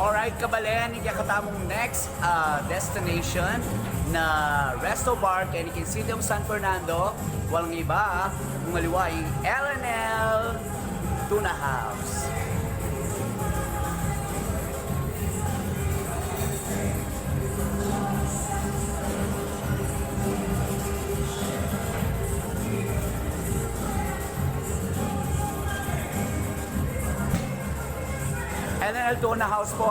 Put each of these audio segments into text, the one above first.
Alright, kabalen, hindi katamong next destination na resto bar kay ni City of San Fernando. Walang iba, maliway, LNL Tuna House. LNL Tuna House po,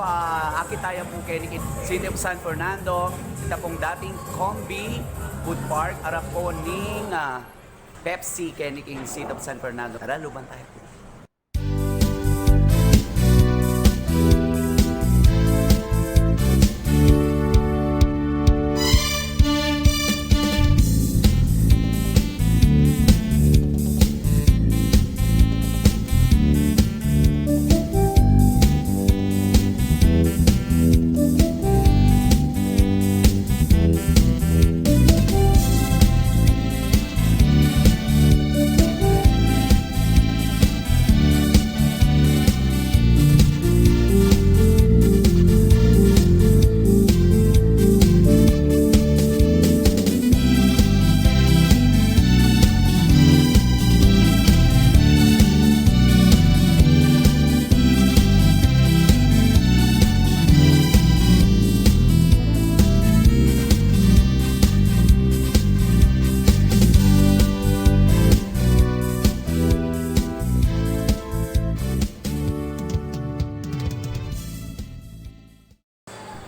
akit tayo po kay City of San Fernando. Ito pong dating Combi Food Park, arap po ning Pepsi kay City of San Fernando. Tara, luban tayo po.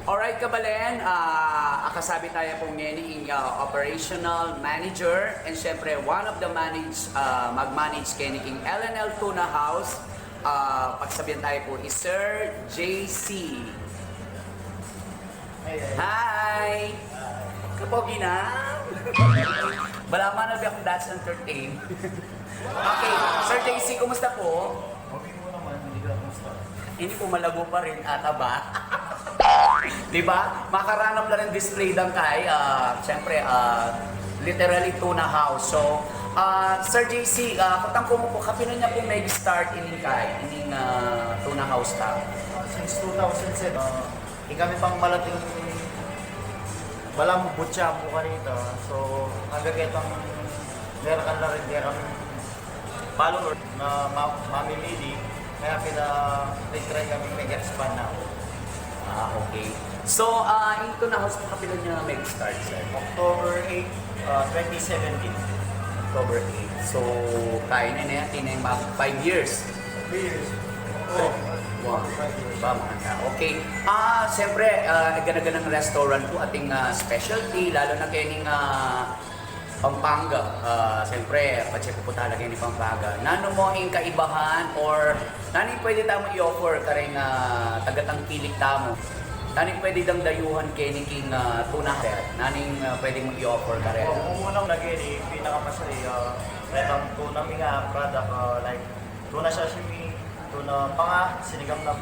Alright, kabalen, akasabi tayo pong ngayon operational manager and syempre one of the mag-manage kaniking LNL Tuna House. Pagsabihan tayo po is Sir JC. Hi! Kapogi na! Balaman na ba akong that's entertain? Okay, Sir JC, kumusta po? Okay mo naman, hindi ka kumusta? Hindi po malabo pa rin ata ba? Diba? Makaranap lang ng display dang kay, siyempre, literally Tuna House. So, Sir JC, kutang ko mo po, kapino niya po nag-start ining kay, ining Tuna House ta? Since 2007, hindi kami pang malating balang butya po kanito. So, hanggang itong meron ka na rin kaya kami follower na mamimili. Kaya pinag-try kami mag-expand na. Okay. So, yung Tuna House po kapino niya nag-start, sir? October 8, 2017. October 8. So, kaya na natin yung 5 years. 3 years. Oh. Wow. Ba, mga okay. Siyempre, ganaganang restaurant po ating specialty, lalo na kayo ng Pampanga. Siyempre, pacheck po talaga yung Pampanga. Nano mo yung kaibahan or nani pwede tamo i-offer ka rin tagatangkilik tamo? Nani pwede dang dayuhan kayo ng Tuna House? Nani pwede mo i-offer ka rin? Kung unang lagi, pinakamasari, itong tuna mga product like tuna sashimi, tuna panga, sinigang na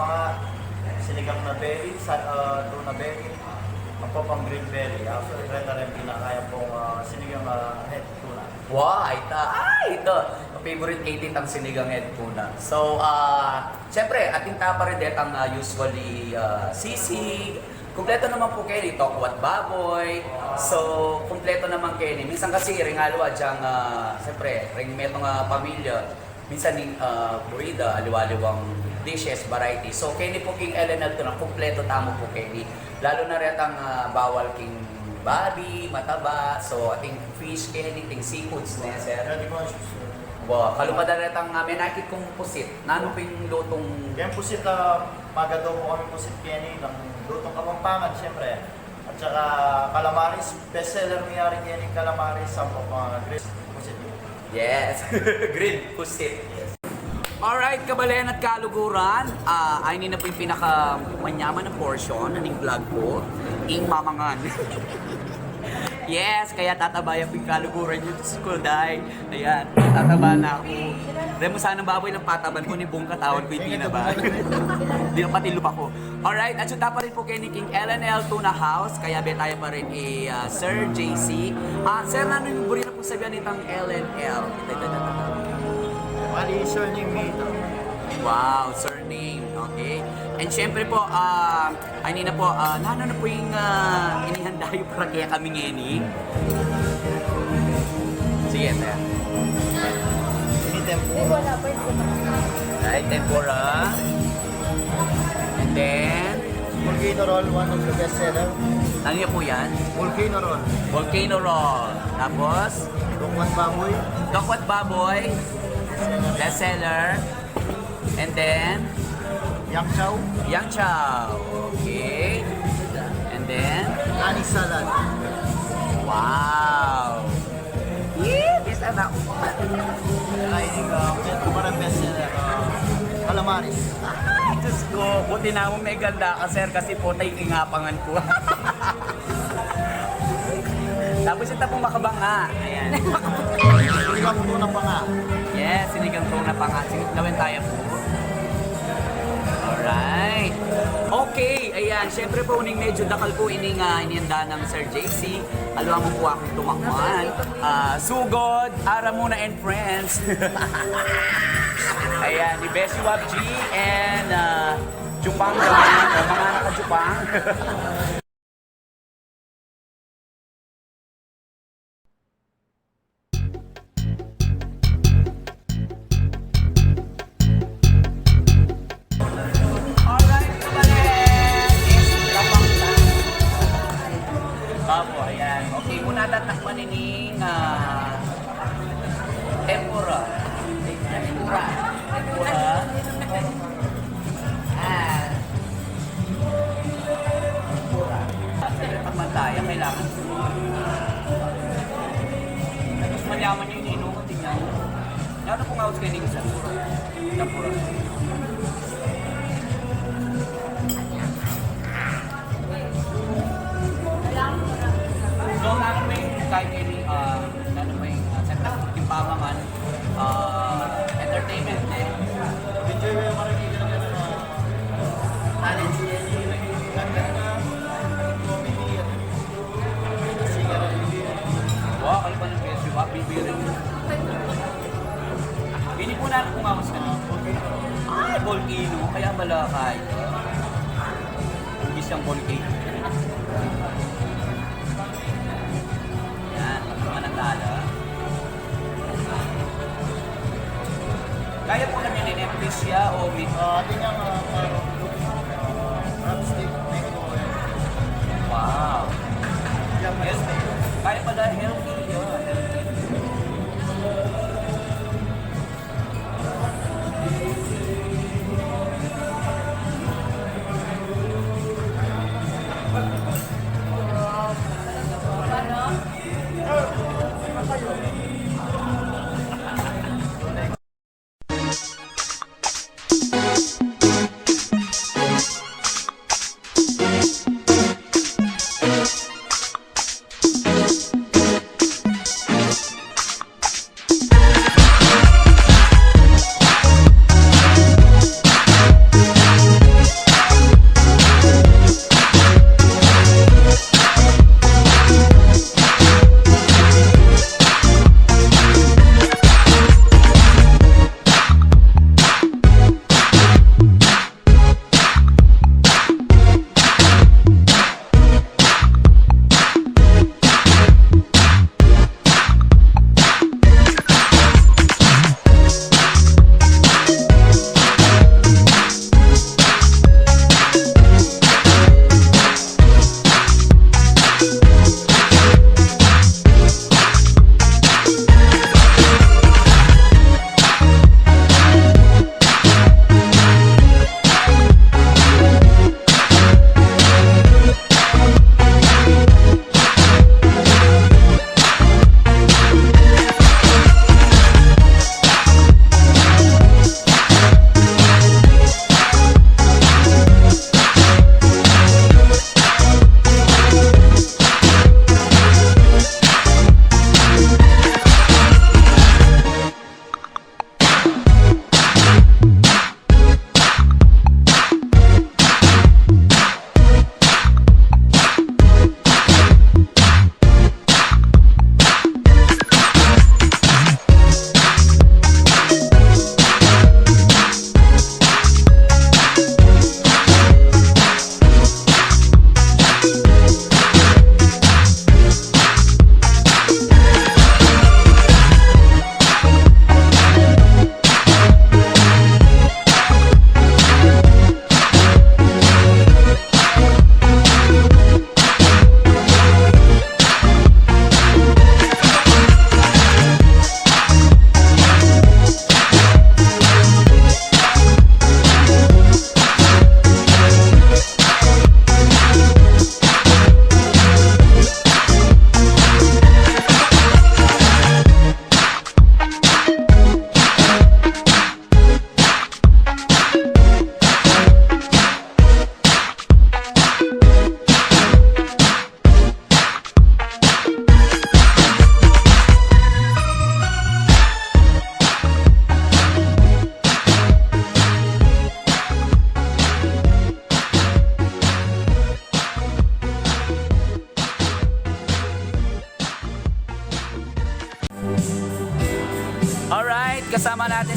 belly, tuna belly, ako pang green belly. After ito rin pinakaya pong sinigang head tuna. Wow, ito. Favorite 18 ang sinigang head tuna. So, siyempre, ating tapa rin dito ang usually sisig. Kumpleto naman po kayo ni tokwat baboy. So, kumpleto naman kayo ni. Minsan kasi ringalwa diyang, siyempre, ring metong pamilya. Minsan yung burida, aliwaliwang dishes, variety. So, kayo ni po king LNL to na kumpleto tamo po kayo ni. Lalo na rin ang bawal king babi, mataba. So, ating fish, kayo ni ting seafoods na sir. Wow, kalupad na rin ang menakit kong pusit. Nano po yung lutong... Yan pusit, magadaw po kami pusit kaya ng lutong Kapampangan, siyempre. At saka calamaris, bestseller niya rin yan yung calamaris, sampo mga grilled pusit. Yes, grilled pusit. Yes. Alright, kabalayan at kaluguran. Ay na po yung pinakamanyaman na portion ng vlog ko. Ing mamangan. Yes, kaya tatabayan ko yung kaluguran nyo sa school dahil, ayan, tataba na ako. Dahil mo sana baboy ng pataban ko ni buong katawan ko, hindi na ba? Hindi na pati lupa ko. Alright, at suta pa rin po kay King LNL Tuna House, kaya be tayo pa rin Sir JC. Sir, ano yung buri na po sabihan nitang LNL? Mali, surname ito. Wow, surname. name. Okay? And syempre po, kanina po, ano na po yung inihanda yung para kaya kami ngeni? Sige, sir. Ini tempo. Right, tempura. And then, Volcano roll, one of the best seller. ano niya po yan? Volcano roll. Volcano roll. Tapos, Rukwan baboy. Dokwat baboy. Best seller. And then, Yang chow. yang chow. Okay. And then, Anis salad. wow. Yeah, this anak. I think ito parang best seller. Calamaris. Ay, Diyos ko. Buti na mo may ganda ka, sir, kasi po tayo kingapangan ko. Tapos ito pong makabanga. Ayan. Sinigang tuna pa nga. Yes, sinigang tuna pa nga. Sinigawin tayo po. Alright. Okay, ayan. Siyempre po, uning medyo dakal po ining inihanda ng Sir JC. Aluha mo po akong tumakman. Sugod, ARA MUNA and friends. Ayan, ni Brgy and Jupang naman. Mga naka-Jupang. Alright, kabalik! Is Pampanga. Bago, ayan. Okay, muna tatakpan nining tempura. Tempura. Tempura. Tempura. Takpan tayo, kailangan. Tapos manyaman yung inuman, tingnan. Ano pong out kayo sa tempura? So, natin may kahit any, natin may setup, timpamangan, entertainment, eh. Enjoy mo yung maraming talent. Ganda na comedy at singer. Wow, kayo ba ng best yung bibirin? Hindi po natin kung awas ka na. Ay, volcano, kaya pala kahit. Hindi siyang volcano. Yan, mga nagdala. Kaya po namin in-empty siya o with Ating ang parang crab stick. wow. Yung Yes, kaya pala healthy yun.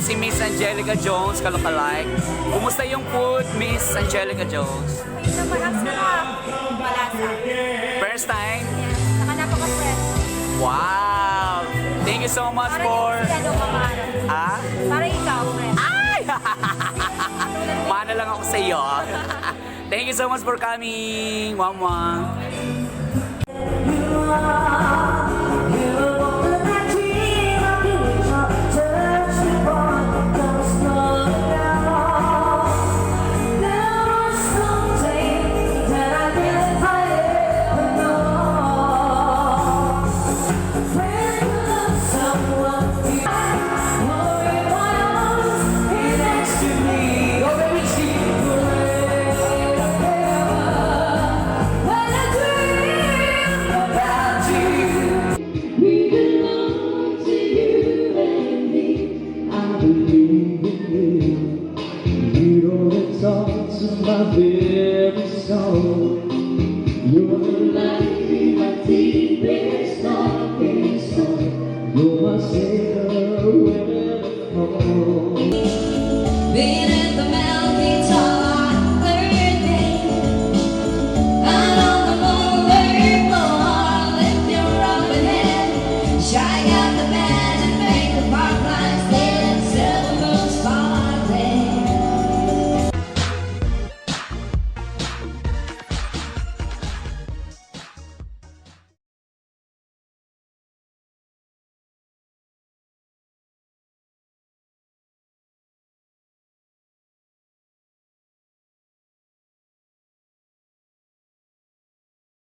si Miss Angelica Jones, kalokalike. Kumusta yung food, Miss Angelica Jones? Ito pa ang sarap. Malasa. First time? Yes. Saka napaka-fresh. Wow! Thank you so much for... Ah? Para ikaw, friend. Ay! Mana lang ako sa iyo. Thank you so much for coming, Mama. My very soul, you're like my deepest darkest soul. You're my savior when I fall.